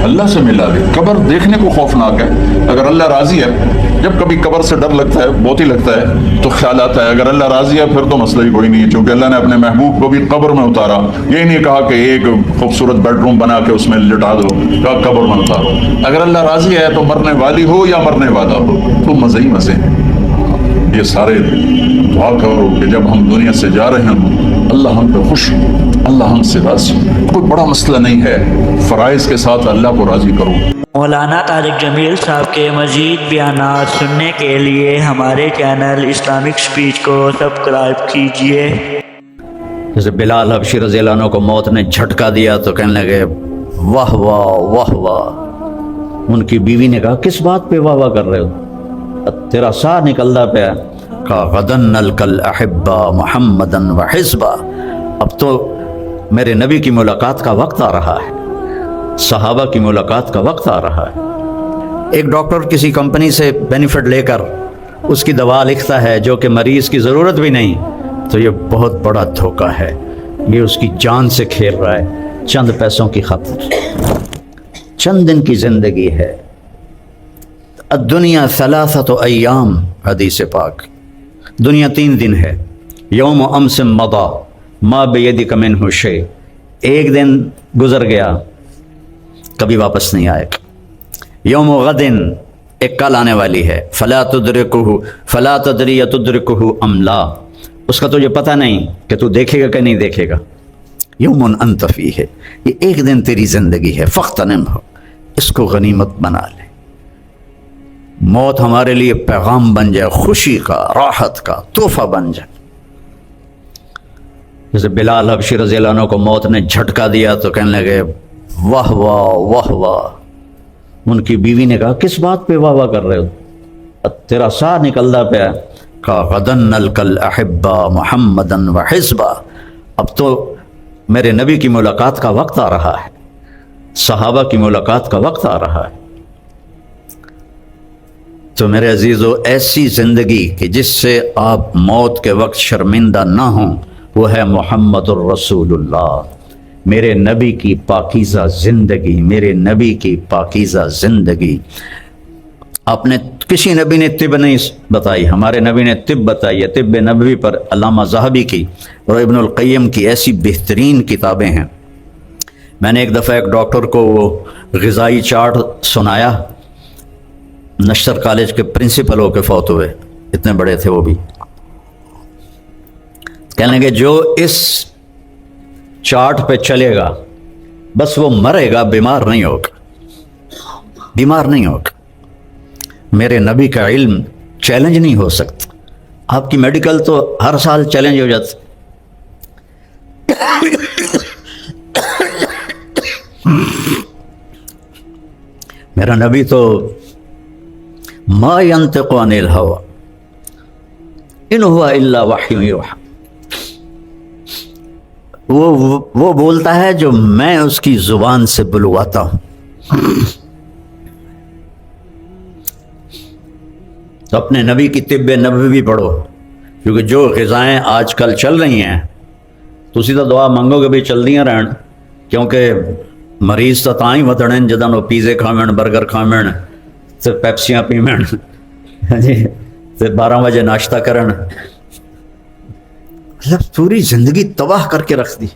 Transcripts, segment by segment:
اللہ سے ملا دے. قبر دیکھنے کو خوفناک ہے. اگر اللہ راضی ہے، جب کبھی قبر سے ڈر لگتا ہے، بہت ہی لگتا ہے، تو خیال آتا ہے اگر اللہ راضی ہے پھر تو مسئلہ ہی کوئی نہیں ہے، چونکہ اللہ نے اپنے محبوب کو بھی قبر میں اتارا. یہ نہیں کہا کہ ایک خوبصورت بیڈ روم بنا کے اس میں لٹا دو، کہا قبر میں اتارو. اگر اللہ راضی ہے تو مرنے والی ہو یا مرنے والا ہو تو مزے ہی مزے ہیں. یہ سارے دعا کرو کہ جب ہم دنیا سے جا رہے ہیں اللہ ہم پہ خوش ہو، اللہ ہم سے راضی. کوئی بڑا مسئلہ نہیں ہے، فرائض کے ساتھ اللہ کو راضی کرو. مولانا طارق جمیل صاحب کے مزید بیانات سننے کے لیے ہمارے چینل اسلامک اسپیچ کو سبسکرائب کیجیے. جیسے بلال حبشی رضی اللہ عنہ کو موت نے جھٹکا دیا تو کہنے لگے واہ واہ واہ واہ. ان کی بیوی نے کہا کس بات پہ واہ واہ کر رہے ہو، تیرا سا نکلتا پیا. کہا غدن نلقل احبا محمدن و حزبا. اب تو میرے نبی کی ملاقات کا وقت آ رہا ہے، صحابہ کی ملاقات کا وقت آ رہا ہے. ایک ڈاکٹر کسی کمپنی سے بینیفٹ لے کر اس کی دوا لکھتا ہے جو کہ مریض کی ضرورت بھی نہیں، تو یہ بہت بڑا دھوکہ ہے. یہ اس کی جان سے کھیل رہا ہے چند پیسوں کی خاطر. چند دن کی زندگی ہے. الدنیا ثلاثۃ ایام، حدیث پاک. دنیا 3 دن ہے. یوم امس مضی ما بیدک منہ شیء. ایک دن گزر گیا کبھی واپس نہیں آئے. یوم غد، ایک کل آنے والی ہے. فلا تدرکہ فلا تدری تدرکہ ام لا. اس کا تجھے پتہ نہیں کہ تو دیکھے گا کہ نہیں دیکھے گا. یوم انت فیہ، یہ ایک دن تیری زندگی ہے. فاغتنمہ، اس کو غنیمت بنا لے. موت ہمارے لیے پیغام بن جائے، خوشی کا، راحت کا تحفہ بن جائے. جیسے بلال حبشی رضی اللہ عنہ کو موت نے جھٹکا دیا تو کہنے لگے واہ واہ واہ واہ. ان کی بیوی نے کہا کس بات پہ واہ واہ کر رہے ہو، تیرا سا نکلتا پیا. کہا غدن نلقل احبا محمدن و حزبا. اب تو میرے نبی کی ملاقات کا وقت آ رہا ہے، صحابہ کی ملاقات کا وقت آ رہا ہے. تو میرے عزیزو، ایسی زندگی کہ جس سے آپ موت کے وقت شرمندہ نہ ہوں وہ ہے محمد الرسول اللہ. میرے نبی کی پاکیزہ زندگی، میرے نبی کی پاکیزہ زندگی. آپ نے کسی نبی نے طب نہیں بتائی، ہمارے نبی نے طب بتائی ہے. طب نبوی پر علامہ ذہبی کی اور ابن القیم کی ایسی بہترین کتابیں ہیں. میں نے ایک دفعہ ایک ڈاکٹر کو وہ غذائی چارٹ سنایا. نشتر کالج کے پرنسپل ہو کے فوت ہوئے، اتنے بڑے تھے وہ بھی. کہنے لگے جو اس چارٹ پہ چلے گا بس وہ مرے گا، بیمار نہیں ہوگا، بیمار نہیں ہوگا. میرے نبی کا علم چیلنج نہیں ہو سکتا. آپ کی میڈیکل تو ہر سال چیلنج ہو جاتی. میرا نبی تو ما ينطق عن الهوى ان هو الا وحی یوحی. وہ بولتا ہے جو میں اس کی زبان سے بلواتا ہوں. تو اپنے نبی کی طب نبوی پڑھو، کیونکہ جو غذائیں آج کل چل رہی ہیں تو اسی طرح دعا منگو کہ بھی چلدیاں رہن. کیونکہ مریض تو تاں ہی ودھن جدن وہ پیزے کھاویں، برگر کھاویں، تے پیپسیاں پیویں جی، تے 12 بجے ناشتہ کرن. مطلب پوری زندگی تباہ کر کے رکھ دی.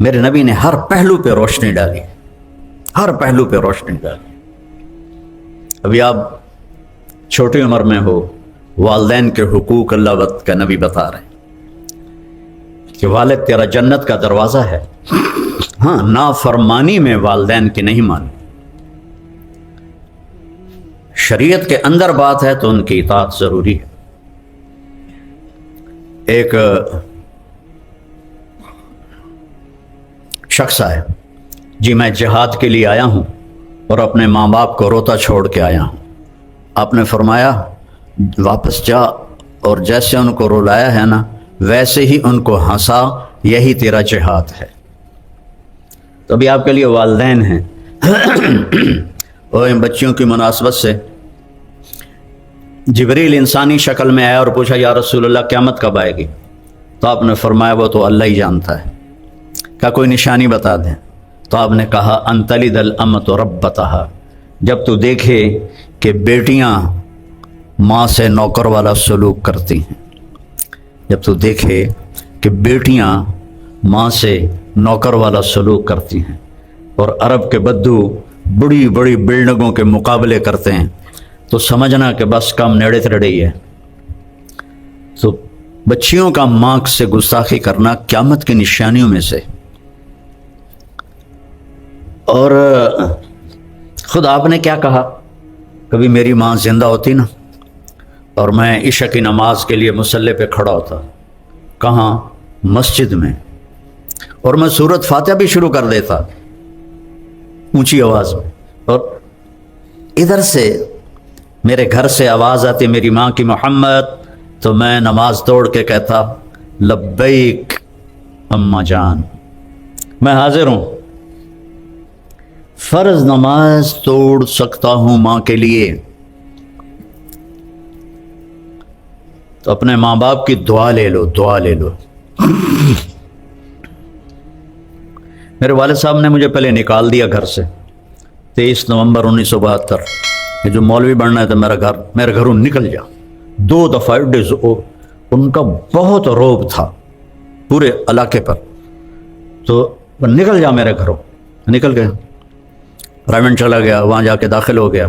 میرے نبی نے ہر پہلو پہ روشنی ڈالی، ہر پہلو پہ روشنی ڈالی. ابھی آپ چھوٹی عمر میں ہو، والدین کے حقوق اللہ کا نبی بتا رہے ہیں کہ والد تیرا جنت کا دروازہ ہے. ہاں، نافرمانی میں والدین کی نہیں مانی. شریعت کے اندر بات ہے تو ان کی اطاعت ضروری ہے. ایک شخص آئے، جی میں جہاد کے لیے آیا ہوں اور اپنے ماں باپ کو روتا چھوڑ کے آیا ہوں. آپ نے فرمایا واپس جا اور جیسے ان کو رلایا ہے نا ویسے ہی ان کو ہنسا، یہی تیرا جہاد ہے. تو ابھی آپ کے لیے والدین ہیں اور ان بچیوں کی مناسبت سے جبریل انسانی شکل میں آیا اور پوچھا یا رسول اللہ قیامت کب آئے گی؟ تو آپ نے فرمایا وہ تو اللہ ہی جانتا ہے. کیا کوئی نشانی بتا دیں؟ تو آپ نے کہا انتلد الامۃ ربتہا، جب تو دیکھے کہ بیٹیاں ماں سے نوکر والا سلوک کرتی ہیں، جب تو دیکھے کہ بیٹیاں ماں سے نوکر والا سلوک کرتی ہیں، اور عرب کے بدو بڑی بڑی بلڈنگوں کے مقابلے کرتے ہیں، تو سمجھنا کہ بس کام نیڑے تڑے ہی ہے۔ تو بچیوں کا ماں سے گستاخی کرنا قیامت کی نشانیوں میں سے۔ اور خود آپ نے کیا کہا، کبھی میری ماں زندہ ہوتی نا اور میں عشاء کی نماز کے لیے مصلی پہ کھڑا ہوتا، کہاں؟ مسجد میں، اور میں سورۃ فاتحہ بھی شروع کر دیتا اونچی آواز میں، اور ادھر سے میرے گھر سے آواز آتی میری ماں کی، محمد، تو میں نماز توڑ کے کہتا لبیک اماں جان، میں حاضر ہوں، فرض نماز توڑ سکتا ہوں ماں کے لیے، تو اپنے ماں باپ کی دعا لے لو، دعا لے لو۔ میرے والد صاحب نے مجھے پہلے نکال دیا گھر سے 23 نومبر 1972 کہ جو مولوی بننا ہے تو میرے گھروں نکل جا۔ 2 دفعہ ان کا بہت روب تھا پورے علاقے پر، تو نکل جا میرے گھروں، نکل گیا، رائمنڈ چلا گیا، وہاں جا کے داخل ہو گیا۔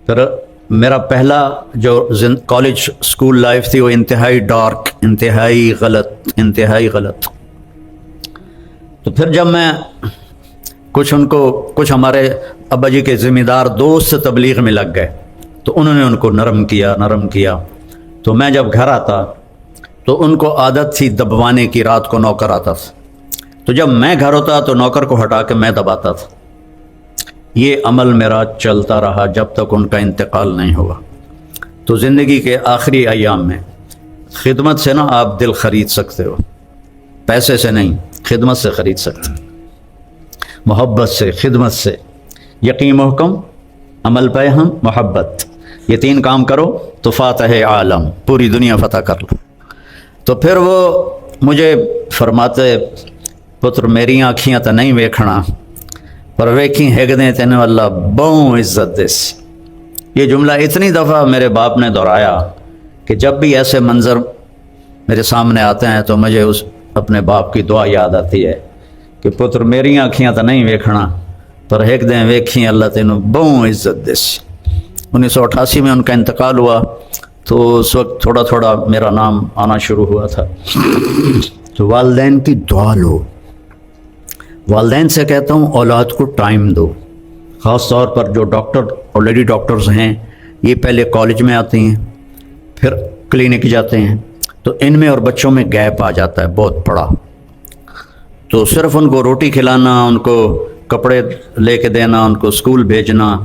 پھر میرا پہلا جو کالج اسکول لائف تھی وہ انتہائی ڈارک، انتہائی غلط۔ تو پھر جب میں کچھ ہمارے ابا جی کے ذمہ دار دوست تبلیغ میں لگ گئے، تو انہوں نے ان کو نرم کیا، تو میں جب گھر آتا تو ان کو عادت تھی دبوانے کی، رات کو نوکر آتا تھا، تو جب میں گھر ہوتا تو نوکر کو ہٹا کے میں دباتا تھا۔ یہ عمل میرا چلتا رہا جب تک ان کا انتقال نہیں ہوا۔ تو زندگی کے آخری ایام میں خدمت سے نا آپ دل خرید سکتے ہو، پیسے سے نہیں، خدمت سے خرید سکتے، محبت سے، خدمت سے۔ یقین محکم، عمل پہ ہم، محبت، یہ 3 کام کرو تو فاتح عالم، پوری دنیا فتح کر لو۔ تو پھر وہ مجھے فرماتے پتر میری آنکھیاں تو نہیں ویکھنا پر ویکھی ہیگدیں تین اللہ بہوں عزت دس۔ یہ جملہ اتنی دفعہ میرے باپ نے دہرایا کہ جب بھی ایسے منظر میرے سامنے آتے ہیں تو مجھے اپنے باپ کی دعا یاد آتی ہے کہ پتر میری آنکھیاں تو نہیں ویکھنا پر ہیگدیں ویکھی اللہ تینوں بہوں عزت دس۔ 1988 میں ان کا انتقال ہوا، تو اس وقت تھوڑا تھوڑا میرا نام آنا شروع ہوا تھا۔ تو والدین کی دعا لو، والدین سے کہتا ہوں اولاد کو ٹائم دو، خاص طور پر جو ڈاکٹر اور لیڈی ڈاکٹرز ہیں، یہ پہلے کالج میں آتی ہیں پھر کلینک جاتے ہیں، تو ان میں اور بچوں میں گیپ آ جاتا ہے بہت بڑا۔ تو صرف ان کو روٹی کھلانا، ان کو کپڑے لے کے دینا، ان کو اسکول بھیجنا،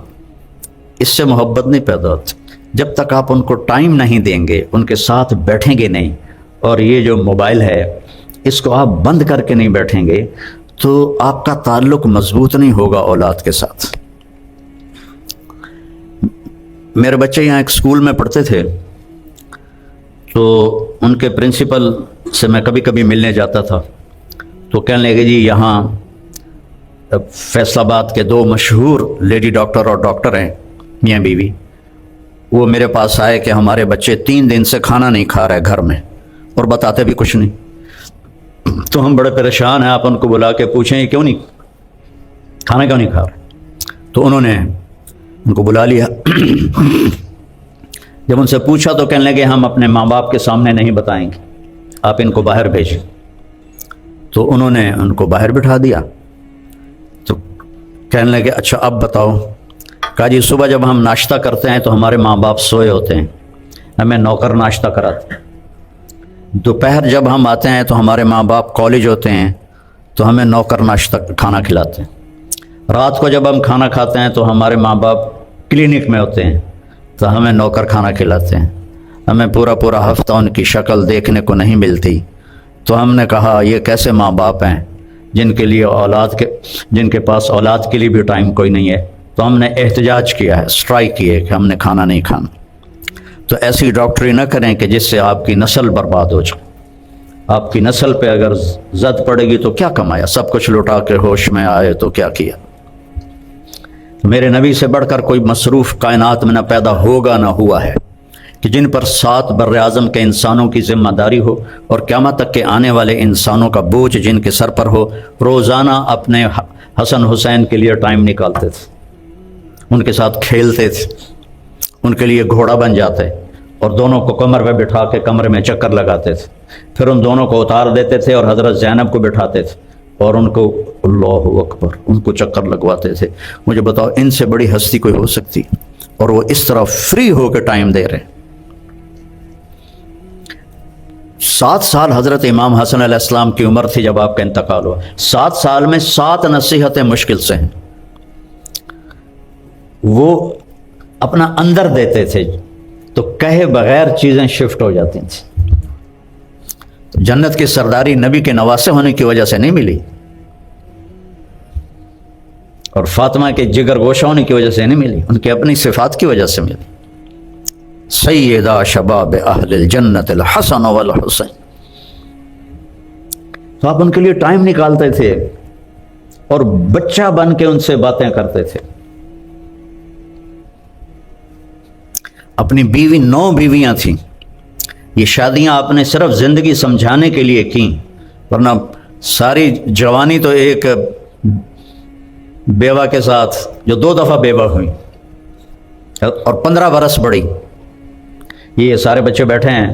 اس سے محبت نہیں پیدا ہوتی جب تک آپ ان کو ٹائم نہیں دیں گے، ان کے ساتھ بیٹھیں گے نہیں۔ اور یہ جو موبائل ہے اس کو آپ بند کر کے نہیں بیٹھیں گے تو آپ کا تعلق مضبوط نہیں ہوگا اولاد کے ساتھ۔ میرے بچے یہاں ایک اسکول میں پڑھتے تھے، تو ان کے پرنسپل سے میں کبھی کبھی ملنے جاتا تھا، تو کہنے لگے جی یہاں فیصل آباد کے 2 مشہور لیڈی ڈاکٹر اور ڈاکٹر ہیں میاں بیوی، وہ میرے پاس آئے کہ ہمارے بچے 3 دن سے کھانا نہیں کھا رہے گھر میں، اور بتاتے بھی کچھ نہیں۔ تو ہم بڑے پریشان ہیں، آپ ان کو بلا کے پوچھیں یہ کیوں نہیں کھانا کیوں نہیں کھا رہے؟ تو انہوں نے ان کو بلا لیا۔ جب ان سے پوچھا تو کہنے لگے ہم اپنے ماں باپ کے سامنے نہیں بتائیں گے، آپ ان کو باہر بھیجیں۔ تو انہوں نے ان کو باہر بٹھا دیا، تو کہنے لگے اچھا اب بتاؤ۔ کہا جی صبح جب ہم ناشتہ کرتے ہیں تو ہمارے ماں باپ سوئے ہوتے ہیں، ہمیں نوکر ناشتہ کراتے ہیں۔ دوپہر جب ہم آتے ہیں تو ہمارے ماں باپ کالج ہوتے ہیں تو ہمیں نوکر ناشتہ کھانا کھلاتے ہیں۔ رات کو جب ہم کھانا کھاتے ہیں تو ہمارے ماں باپ کلینک میں ہوتے ہیں تو ہمیں نوکر کھانا کھلاتے ہیں۔ ہمیں پورا ہفتہ ان کی شکل دیکھنے کو نہیں ملتی۔ تو ہم نے کہا یہ کیسے ماں باپ ہیں جن کے پاس اولاد کے لیے بھی ٹائم کوئی نہیں ہے۔ تو ہم نے احتجاج کیا ہے، اسٹرائک کی ہے کہ ہم نے کھانا نہیں کھانا۔ تو ایسی ڈاکٹری نہ کریں کہ جس سے آپ کی نسل برباد ہو جائے۔ آپ کی نسل پہ اگر زد پڑے گی تو کیا کمایا؟ سب کچھ لوٹا کے ہوش میں آئے تو کیا کیا؟ میرے نبی سے بڑھ کر کوئی مصروف کائنات میں نہ پیدا ہوگا نہ ہوا ہے کہ جن پر 7 بر اعظم کے انسانوں کی ذمہ داری ہو اور قیامت تک کے آنے والے انسانوں کا بوجھ جن کے سر پر ہو، روزانہ اپنے حسن حسین کے لیے ٹائم نکالتے تھے، ان کے ساتھ کھیلتے تھے، ان کے لیے گھوڑا بن جاتے اور دونوں کو کمر پہ بٹھا کے کمرے میں چکر لگاتے تھے، پھر ان دونوں کو اتار دیتے تھے اور حضرت زینب کو بٹھاتے تھے اور ان کو اللہ اکبر ان کو چکر لگواتے تھے۔ مجھے بتاؤ ان سے بڑی ہستی کوئی ہو سکتی؟ اور وہ اس طرح فری ہو کے ٹائم دے رہے ہیں۔ 7 سال حضرت امام حسن علیہ السلام کی عمر تھی جب آپ کا انتقال ہوا۔ 7 سال میں 7 نصیحتیں مشکل سے ہیں، وہ اپنا اندر دیتے تھے تو کہے بغیر چیزیں شفٹ ہو جاتی تھیں۔ جنت کی سرداری نبی کے نواسے ہونے کی وجہ سے نہیں ملی اور فاطمہ کے جگر گوشہ ہونے کی وجہ سے نہیں ملی، ان کی اپنی صفات کی وجہ سے ملی۔ سیدہ شباب اہل الجنت الحسن والحسین، تو آپ ان کے لیے ٹائم نکالتے تھے اور بچہ بن کے ان سے باتیں کرتے تھے۔ اپنی بیوی 9 بیویاں تھیں، یہ شادیاں آپ نے صرف زندگی سمجھانے کے لیے کیں، ورنہ ساری جوانی تو ایک بیوہ کے ساتھ جو 2 دفعہ بیوہ ہوئی اور 15 برس بڑی، یہ سارے بچے بیٹھے ہیں،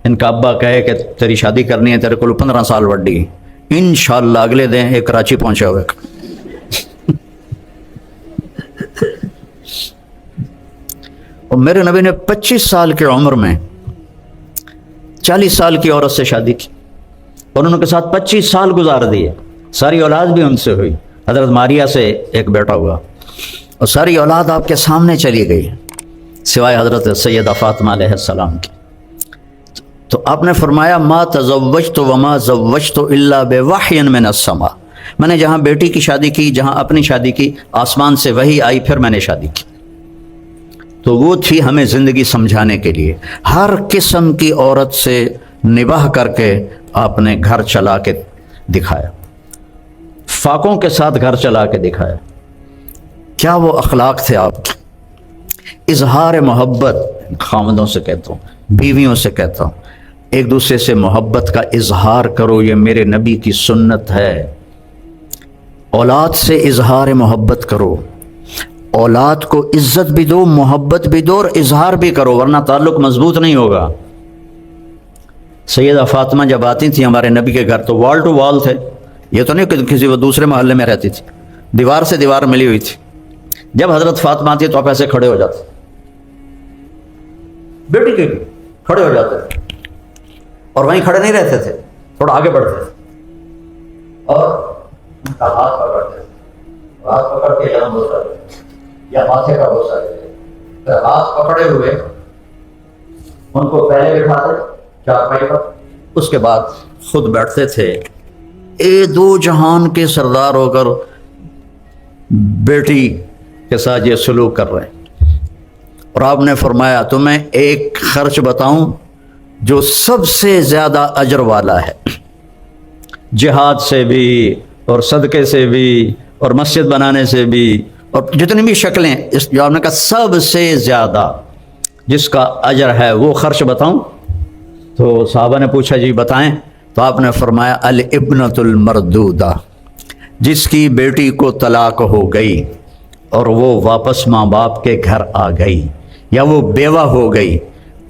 ان کا ابا کہے کہ تیری شادی کرنی ہے، تیرے کو 15 سال بڑی، انشاءاللہ اگلے دن ایک کراچی پہنچے ہوئے۔ اور میرے نبی نے 25 سال کی عمر میں 40 سال کی عورت سے شادی کی اور ان کے ساتھ 25 سال گزار دیے، ساری اولاد بھی ان سے ہوئی۔ حضرت ماریہ سے ایک بیٹا ہوا اور ساری اولاد آپ کے سامنے چلی گئی سوائے حضرت سیدہ فاطمہ علیہ السلام کی۔ تو آپ نے فرمایا ما تزوجت وما زوجت الا بوحی من السماء، میں نے جہاں بیٹی کی شادی کی، جہاں اپنی شادی کی، آسمان سے وحی آئی پھر میں نے شادی کی۔ تو وہ تھی ہمیں زندگی سمجھانے کے لیے، ہر قسم کی عورت سے نباہ کر کے آپ نے گھر چلا کے دکھایا، فاقوں کے ساتھ گھر چلا کے دکھایا۔ کیا وہ اخلاق تھے آپ کے؟ اظہار محبت، خاوندوں سے کہتا ہوں، بیویوں سے کہتا ہوں، ایک دوسرے سے محبت کا اظہار کرو، یہ میرے نبی کی سنت ہے۔ اولاد سے اظہار محبت کرو، اولاد کو عزت بھی دو، محبت بھی دو اور اظہار بھی کرو، ورنہ تعلق مضبوط نہیں ہوگا۔ سیدہ فاطمہ جب آتی تھی ہمارے نبی کے گھر تو وال ٹو وال تھے، یہ تو نہیں کہ کسی وہ دوسرے محلے میں رہتی تھی، دیوار سے دیوار ملی ہوئی تھی۔ جب حضرت فاطمہ آتی تو آپ ایسے کھڑے ہو جاتے، بیٹی کے کھڑے ہو جاتے اور وہیں کھڑے نہیں رہتے تھے، تھوڑا آگے بڑھتے تھے اور ان کا ہاتھ پکڑتے تھے، ہاتھ پکڑ کے یہاں بوسا دیتے یا ماتھے کا بوسا دیتے، پھر ہاتھ پکڑے ہوئے ان کو پہلے بٹھاتے چارپائی پر، اس کے بعد خود بیٹھتے تھے۔ اے دو جہان کے سردار ہو کر بیٹی کے ساتھ یہ سلوک کر رہے ہیں۔ اور آپ نے فرمایا تمہیں ایک خرچ بتاؤں جو سب سے زیادہ اجر والا ہے، جہاد سے بھی اور صدقے سے بھی اور مسجد بنانے سے بھی اور جتنی بھی شکلیں، اس جو آپ نے کہا سب سے زیادہ جس کا اجر ہے وہ خرچ بتاؤں؟ تو صحابہ نے پوچھا جی بتائیں، تو آپ نے فرمایا الابنۃ المردودہ، جس کی بیٹی کو طلاق ہو گئی اور وہ واپس ماں باپ کے گھر آ گئی، یا وہ بیوہ ہو گئی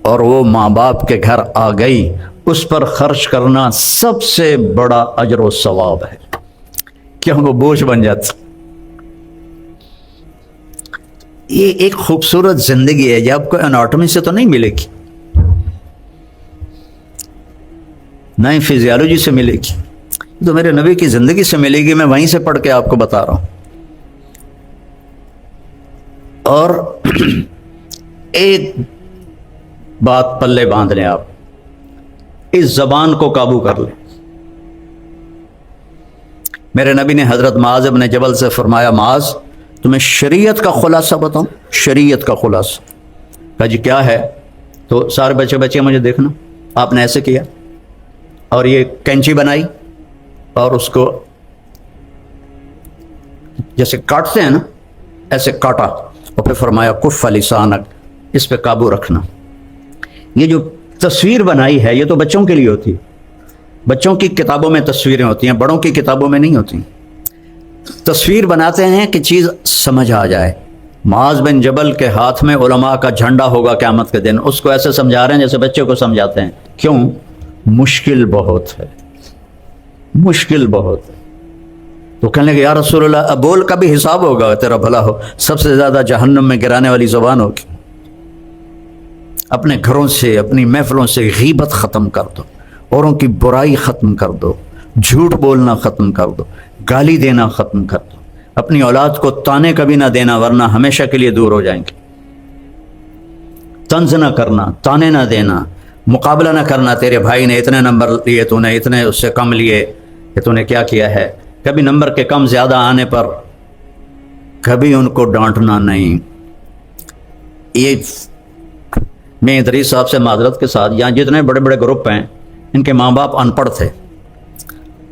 اور وہ ماں باپ کے گھر آ گئی، اس پر خرچ کرنا سب سے بڑا اجر و ثواب ہے، کیوں وہ بوجھ بن جاتا۔ یہ ایک خوبصورت زندگی ہے، جب کوئی اناٹمی سے تو نہیں ملے گی، نہ ہی فزیالوجی سے ملے گی، تو میرے نبی کی زندگی سے ملے گی، میں وہیں سے پڑھ کے آپ کو بتا رہا ہوں۔ اور ایک بات پلے باندھ لیں، آپ اس زبان کو قابو کر لیں۔ میرے نبی نے حضرت معاذ بن جبل سے فرمایا معاذ تمہیں شریعت کا خلاصہ بتاؤں؟ شریعت کا خلاصہ؟ کہا جی کیا ہے؟ تو سارے بچے مجھے دیکھنا، آپ نے ایسے کیا، اور یہ کینچی بنائی اور اس کو جیسے کاٹتے ہیں نا ایسے کاٹا، اور پھر فرمایا کف لسانک، اس پہ قابو رکھنا۔ یہ جو تصویر بنائی ہے یہ تو بچوں کے لیے ہوتی ہے، بچوں کی کتابوں میں تصویریں ہوتی ہیں، بڑوں کی کتابوں میں نہیں ہوتی۔ تصویر بناتے ہیں کہ چیز سمجھ آ جائے۔ معاذ بن جبل کے ہاتھ میں علماء کا جھنڈا ہوگا قیامت کے دن، اس کو ایسے سمجھا رہے ہیں جیسے بچے کو سمجھاتے ہیں۔ کیوں؟ مشکل بہت ہے، مشکل بہت ہے۔ تو کہنے لگے یا رسول اللہ اب بول کا بھی حساب ہوگا، تیرا بھلا ہو، سب سے زیادہ جہنم میں گرانے والی زبان ہوگی۔ اپنے گھروں سے، اپنی محفلوں سے غیبت ختم کر دو، اوروں کی برائی ختم کر دو، جھوٹ بولنا ختم کر دو، گالی دینا ختم کر دو، اپنی اولاد کو تانے کبھی نہ دینا ورنہ ہمیشہ کے لیے دور ہو جائیں گے۔ طنز نہ کرنا، تانے نہ دینا، مقابلہ نہ کرنا، تیرے بھائی نے اتنے نمبر لیے تو نے اتنے اس سے کم لیے، کہ تو نے کیا کیا ہے۔ کبھی نمبر کے کم زیادہ آنے پر کبھی ان کو ڈانٹنا نہیں۔ یہ میں ادریس صاحب سے معذرت کے ساتھ، یہاں جتنے بڑے بڑے گروپ ہیں ان کے ماں باپ ان پڑھ تھے،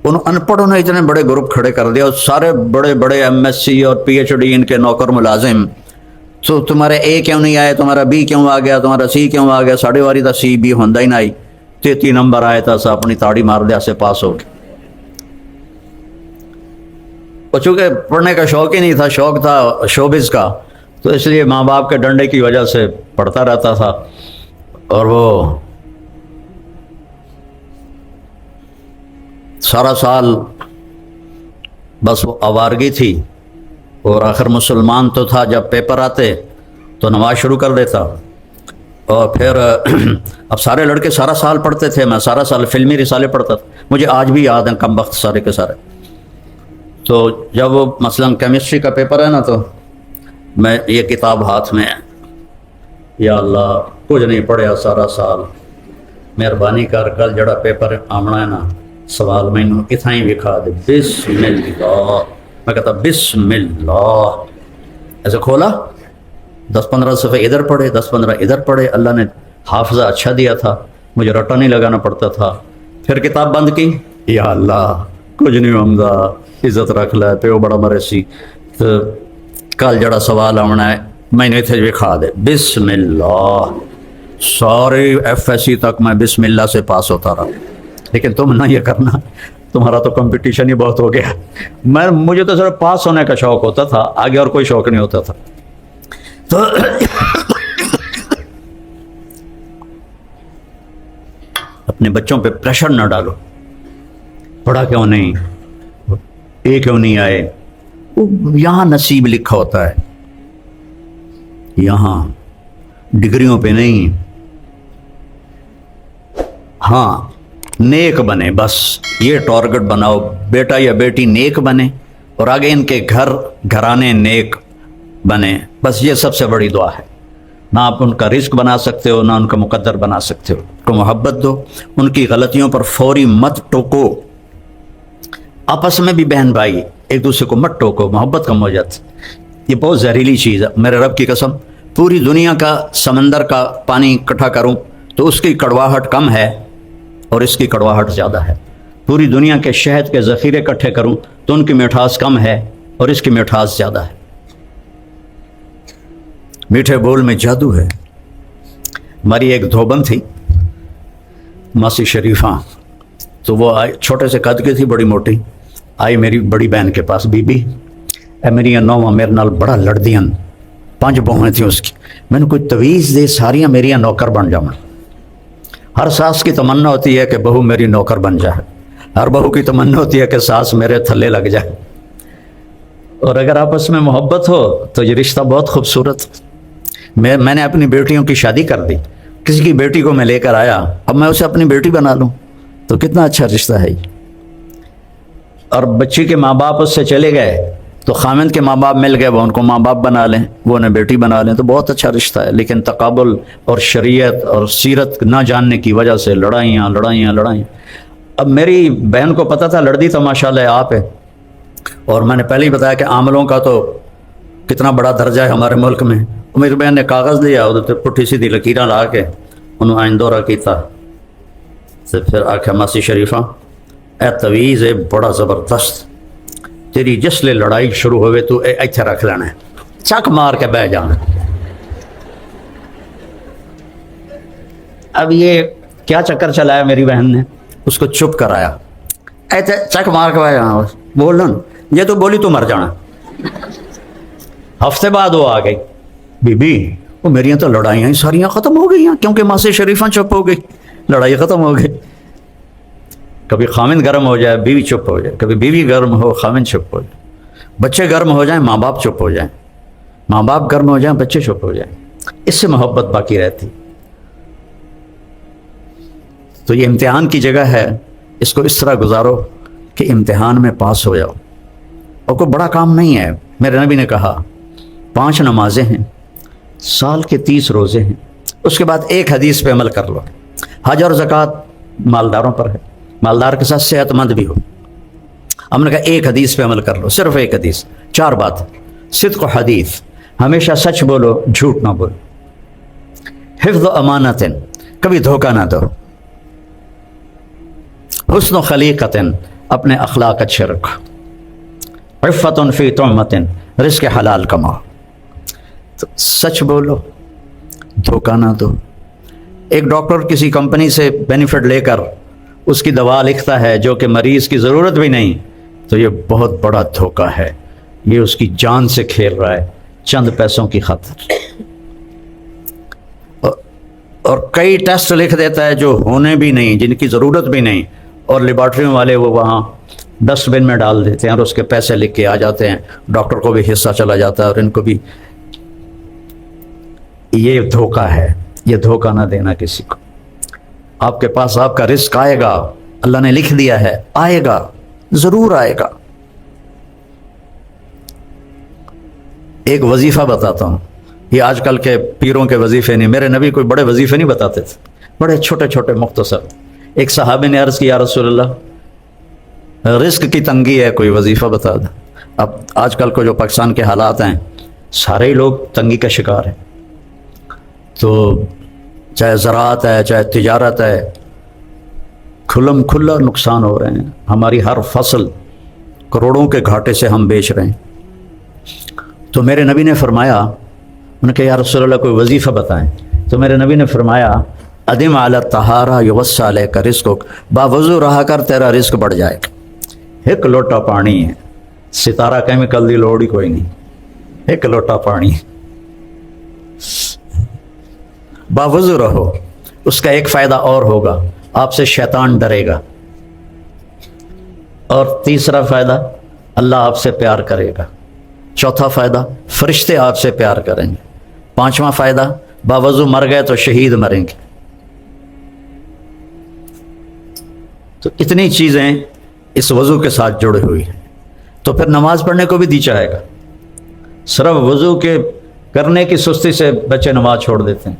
ان ان پڑھوں نے اتنے بڑے گروپ کھڑے کر دیا، اور سارے بڑے بڑے ایم ایس سی اور پی ایچ ڈی ان کے نوکر ملازم۔ تو تمہارے اے کیوں نہیں آئے، تمہارا بی کیوں آ گیا، تمہارا سی کیوں آ گیا، ساڑھے واری دا سی بی ہوندہ ہی نہ آئی، 33 نمبر آئے تھا، سا اپنی تاڑی مار دیا سے پاس ہو گئے۔ اور چونکہ پڑھنے کا شوق ہی نہیں تھا، شوق تھا شوبز کا، تو اس لیے ماں باپ کے ڈنڈے کی وجہ سے پڑھتا رہتا تھا۔ اور وہ سارا سال بس وہ آوارگی تھی، اور آخر مسلمان تو تھا، جب پیپر آتے تو نماز شروع کر دیتا۔ اور پھر اب سارے لڑکے سارا سال پڑھتے تھے، میں سارا سال فلمی رسالے پڑھتا تھا، مجھے آج بھی یاد ہیں کم وقت سارے کے سارے۔ تو جب وہ مثلاً کیمسٹری کا پیپر ہے نا، تو میں یہ کتاب ہاتھ میں، یا اللہ کچھ نہیں پڑھیا سارا سال، مہربانی کر کل جڑا پیپر آمنا ہے نا سوال مینو اتنا ہی وکھا دے، بسم اللہ۔ میں کہتا بسم اللہ، ایسے کھولا، 10-15 صفحے ادھر پڑھے، 10-15 ادھر پڑھے۔ اللہ نے حافظہ اچھا دیا تھا، مجھے رٹا نہیں لگانا پڑتا تھا۔ پھر کتاب بند کی، یا اللہ کچھ نہیں ہومدا، عزت رکھ لے، پیو بڑا مرے سی، تو کل جڑا سوال آنا ہے میں نے اتنے وکھا دے، بسم اللہ۔ سارے ایف ایس سی تک میں بسم اللہ سے پاس ہوتا رہا۔ لیکن تم نہ یہ کرنا، تمہارا تو کمپٹیشن ہی بہت ہو گیا۔ مجھے تو صرف پاس ہونے کا شوق ہوتا تھا، آگے اور کوئی شوق نہیں ہوتا تھا۔ تو اپنے بچوں پہ پریشر نہ ڈالو، پڑھا کیوں نہیں، اے کیوں نہیں آئے۔ یہاں نصیب لکھا ہوتا ہے، یہاں ڈگریوں پہ نہیں۔ ہاں نیک بنے، بس یہ ٹارگٹ بناؤ، بیٹا یا بیٹی نیک بنے، اور آگے ان کے گھرانے نیک بنے، بس یہ سب سے بڑی دعا ہے۔ نہ آپ ان کا رزق بنا سکتے ہو، نہ ان کا مقدر بنا سکتے ہو۔ ان کو محبت دو، ان کی غلطیوں پر فوری مت ٹوکو۔ آپس میں بھی بہن بھائی ایک دوسرے کو مت ٹوکو، محبت کم ہو جاتی۔ یہ بہت زہریلی چیز ہے، میرے رب کی قسم، پوری دنیا کا سمندر کا پانی اکٹھا کروں تو اس کی کڑواہٹ کم ہے اور اس کی کڑواہٹ زیادہ ہے۔ پوری دنیا کے شہد کے ذخیرے اکٹھے کروں تو ان کی مٹھاس کم ہے اور اس کی مٹھاس زیادہ ہے۔ میٹھے بول میں جادو ہے۔ ہماری ایک دھوبن تھی ماسی شریفہ، تو وہ آئی، چھوٹے سے قد کی تھی، بڑی موٹی، آئی میری بڑی بہن کے پاس، بی بی اے میری نوواں میرے نال بڑا لڑدیاں، 5 بہویں تھیں اس کی، میں نے کوئی تویز دے ساریاں میریاں نوکر بن جاؤں۔ ہر ساس کی تمنا ہوتی ہے کہ بہو میری نوکر بن جائے، ہر بہو کی تمنا ہوتی ہے کہ ساس میرے تھلے لگ جائے۔ اور اگر آپس میں محبت ہو تو یہ رشتہ بہت خوبصورت۔ میں نے اپنی بیٹیوں کی شادی کر دی، کسی کی بیٹی کو میں لے کر آیا، اب میں اسے اپنی بیٹی بنا لوں تو کتنا اچھا رشتہ ہے یہ۔ اور بچی کے ماں باپ اس سے چلے گئے تو خامند کے ماں باپ مل گئے، وہ ان کو ماں باپ بنا لیں، وہ انہیں بیٹی بنا لیں، تو بہت اچھا رشتہ ہے۔ لیکن تقابل اور شریعت اور سیرت نہ جاننے کی وجہ سے لڑائیاں۔ اب میری بہن کو پتہ تھا لڑدی تو ماشاءاللہ آپ ہے، اور میں نے پہلے ہی بتایا کہ عاملوں کا تو کتنا بڑا درجہ ہے ہمارے ملک میں۔ میری بہن نے کاغذ لیا، ادھر پٹھی سیدھی لکیراں لا کے انہوں آئین دورہ کیتا، تو پھر آخیا ماسی شریفہ اے تویز ہے بڑا زبردست، تیری جسلے لڑائی شروع ہوئے تو ایتھے رکھ لینا ہے، چک مار کے بہ جانا۔ اب یہ کیا چکر چلایا میری بہن نے، اس کو چپ کرایا، ایتھے چک مار کے بہ جانا، بولنا یہ تو بولی تو مر جانا۔ ہفتے بعد وہ آ گئی، بی بی وہ میری تو لڑائیاں ہی ساریاں ختم ہو گئی ہیں، کیونکہ ماسی شریفہ چپ ہو گئی، لڑائی ختم ہو گئی۔ کبھی خامند گرم ہو جائے بیوی چپ ہو جائے، کبھی بیوی گرم ہو خامند چپ ہو جائے، بچے گرم ہو جائیں ماں باپ چپ ہو جائیں، ماں باپ گرم ہو جائیں بچے چپ ہو جائیں، اس سے محبت باقی رہتی۔ تو یہ امتحان کی جگہ ہے، اس کو اس طرح گزارو کہ امتحان میں پاس ہو جاؤ، اور کوئی بڑا کام نہیں ہے۔ میرے نبی نے کہا 5 نمازیں ہیں، سال کے 30 روزے ہیں، اس کے بعد ایک حدیث پہ عمل کر لو۔ حج اور زکوٰۃ مالداروں پر ہے، مالدار کے ساتھ صحت مند بھی ہو۔ ہم نے کہا ایک حدیث پہ عمل کر لو، صرف ایک حدیث، 4 بات۔ صدق و حدیث، ہمیشہ سچ بولو جھوٹ نہ بولو۔ حفظ و امانت، کبھی دھوکہ نہ دو۔ حسن و خلیقت، اپنے اخلاق اچھے رکھو۔ عفت فی طعمت، رزق حلال کماؤ۔ تو سچ بولو، دھوکہ نہ دو۔ ایک ڈاکٹر کسی کمپنی سے بینیفٹ لے کر اس کی دوا لکھتا ہے جو کہ مریض کی ضرورت بھی نہیں، تو یہ بہت بڑا دھوکہ ہے، یہ اس کی جان سے کھیل رہا ہے چند پیسوں کی خاطر۔ اور کئی ٹیسٹ لکھ دیتا ہے جو ہونے بھی نہیں، جن کی ضرورت بھی نہیں، اور لیبارٹریوں والے وہ وہاں ڈسٹ بن میں ڈال دیتے ہیں اور اس کے پیسے لکھ کے آ جاتے ہیں، ڈاکٹر کو بھی حصہ چلا جاتا ہے اور ان کو بھی۔ یہ دھوکہ ہے، یہ دھوکہ نہ دینا کسی کو۔ آپ کے پاس آپ کا رزق آئے گا، اللہ نے لکھ دیا ہے، آئے گا، ضرور آئے گا۔ ایک وظیفہ بتاتا ہوں، یہ آج کل کے پیروں کے وظیفے نہیں، میرے نبی کوئی بڑے وظیفے نہیں بتاتے تھے، بڑے چھوٹے چھوٹے مختصر۔ ایک صحابی نے عرض کیا، یا رسول اللہ رزق کی تنگی ہے، کوئی وظیفہ بتا دیں۔ اب آج کل کو جو پاکستان کے حالات ہیں، سارے ہی لوگ تنگی کا شکار ہیں، تو چاہے زراعت ہے چاہے تجارت ہے، کھلم کھلا نقصان ہو رہے ہیں۔ ہماری ہر فصل کروڑوں کے گھاٹے سے ہم بیچ رہے ہیں۔ تو میرے نبی نے فرمایا، انہوں نے کہا یا رسول اللہ کوئی وظیفہ بتائیں، تو میرے نبی نے فرمایا ادم علی الطہارہ یوسع علیک رزقک، باوضو رہا کر تیرا رزق بڑھ جائے گا۔ ایک لوٹا پانی ہے، ستارہ کیمیکل دی لوڑ ہی کوئی نہیں، ایک لوٹا پانی، باوضو رہو۔ اس کا ایک فائدہ اور ہوگا، آپ سے شیطان ڈرے گا، اور تیسرا فائدہ اللہ آپ سے پیار کرے گا، چوتھا فائدہ فرشتے آپ سے پیار کریں گے، پانچواں فائدہ باوضو مر گئے تو شہید مریں گے۔ تو اتنی چیزیں اس وضو کے ساتھ جڑی ہوئی ہیں، تو پھر نماز پڑھنے کو بھی دی چاہے گا۔ صرف وضو کے کرنے کی سستی سے بچے نماز چھوڑ دیتے ہیں۔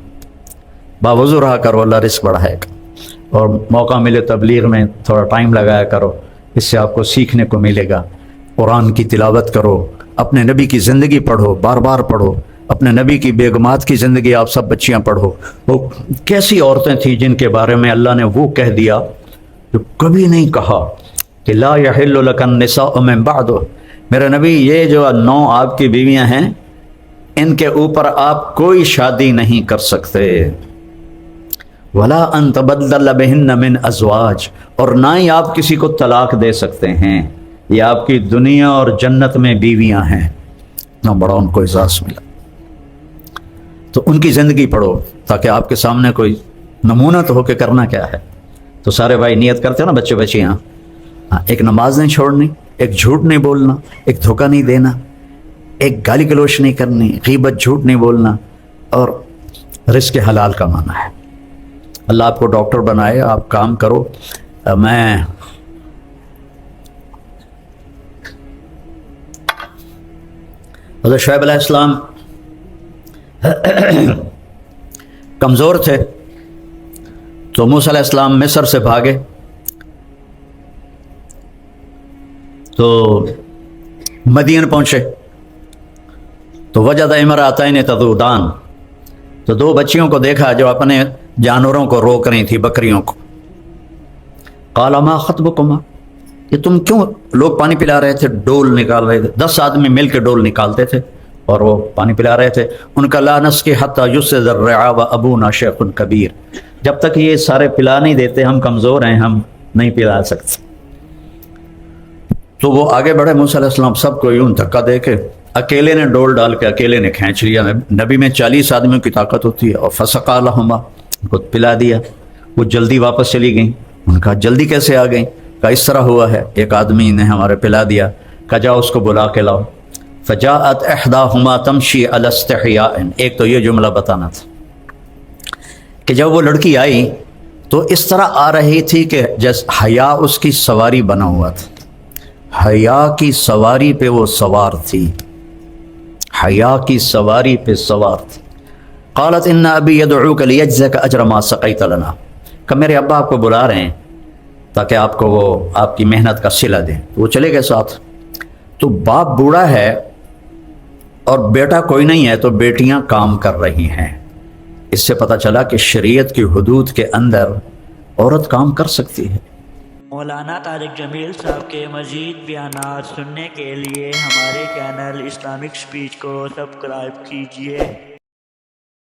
باوضو رہا کرو، اللہ رزق بڑھائے گا، اور موقع ملے تبلیغ میں تھوڑا ٹائم لگایا کرو، اس سے آپ کو سیکھنے کو ملے گا۔ قرآن کی تلاوت کرو، اپنے نبی کی زندگی پڑھو، بار بار پڑھو، اپنے نبی کی بیگمات کی زندگی آپ سب بچیاں پڑھو، وہ کیسی عورتیں تھیں جن کے بارے میں اللہ نے وہ کہہ دیا جو کبھی نہیں کہا کہ لا یحل لک النساء من بعد۔ میرے نبی یہ جو 9 آپ کی بیویاں ہیں، ان کے اوپر آپ کوئی شادی نہیں کر سکتے۔ ولا ان تبدل بہن من ازواج، اور نہ ہی آپ کسی کو طلاق دے سکتے ہیں، یہ آپ کی دنیا اور جنت میں بیویاں ہیں۔ نہ بڑا ان کو اعزاز ملا۔ تو ان کی زندگی پڑھو تاکہ آپ کے سامنے کوئی نمونہ تو ہو کہ کرنا کیا ہے۔ تو سارے بھائی نیت کرتے ہو نا بچے بچیاں، ایک نماز نہیں چھوڑنی، ایک جھوٹ نہیں بولنا، ایک دھوکہ نہیں دینا، ایک گالی گلوچ نہیں کرنی، غیبت جھوٹ نہیں بولنا، اور رزق حلال کمانا ہے۔ اللہ آپ کو ڈاکٹر بنائے، آپ کام کرو۔ میں حضرت شعیب علیہ السلام کمزور تھے، تو موسیٰ علیہ السلام مصر سے بھاگے، تو مدین پہنچے تو وجد امرأتین تذودان، تو 2 بچیوں کو دیکھا جو اپنے جانوروں کو روک رہی تھی، بکریوں کو۔ قال ما خطبكما، کہ تم کیوں، لوگ پانی پلا رہے تھے، ڈول نکال رہے تھے، 10 آدمی مل کے ڈول نکالتے تھے اور وہ پانی پلا رہے تھے. ان کا لا نسقی حتی یسد الرعاء وابونا شیخ کبیر، جب تک یہ سارے پلا نہیں دیتے، ہم کمزور ہیں، ہم نہیں پلا سکتے. تو وہ آگے بڑھے موسیٰ علیہ السلام، سب کو یوں دھکا دے کے اکیلے نے ڈول ڈال کے اکیلے نے کھینچ لیا. نبی میں 40 آدمیوں کی طاقت ہوتی ہے. اور فسقا لہما، ان کو پلا دیا. وہ جلدی واپس چلی گئیں. ان کا جلدی کیسے آ گئیں؟ کہا اس طرح ہوا ہے، ایک آدمی نے ہمارے پلا دیا. کہا جاؤ اس کو بلا کے لاؤ. فجاءت احداہما تمشی علی استحیاء، ایک تو یہ جملہ بتانا تھا کہ جب وہ لڑکی آئی تو اس طرح آ رہی تھی کہ جیسے حیا اس کی سواری بنا ہوا تھا. حیا کی سواری پہ وہ سوار تھی، حیا کی سواری پہ سوار تھی. قالت ان ابی یدعوک لیجزک اجر ما سقیت لنا، کہ میرے ابا آپ کو بلا رہے ہیں تاکہ آپ کو وہ آپ کی محنت کا صلہ دیں. وہ چلے گئے ساتھ. تو باپ بوڑھا ہے اور بیٹا کوئی نہیں ہے، تو بیٹیاں کام کر رہی ہیں. اس سے پتہ چلا کہ شریعت کی حدود کے اندر عورت کام کر سکتی ہے. مولانا طارق جمیل صاحب کے مزید بیانات سننے کے لیے ہمارے چینل اسلامک سپیچ کو سبسکرائب کیجیے.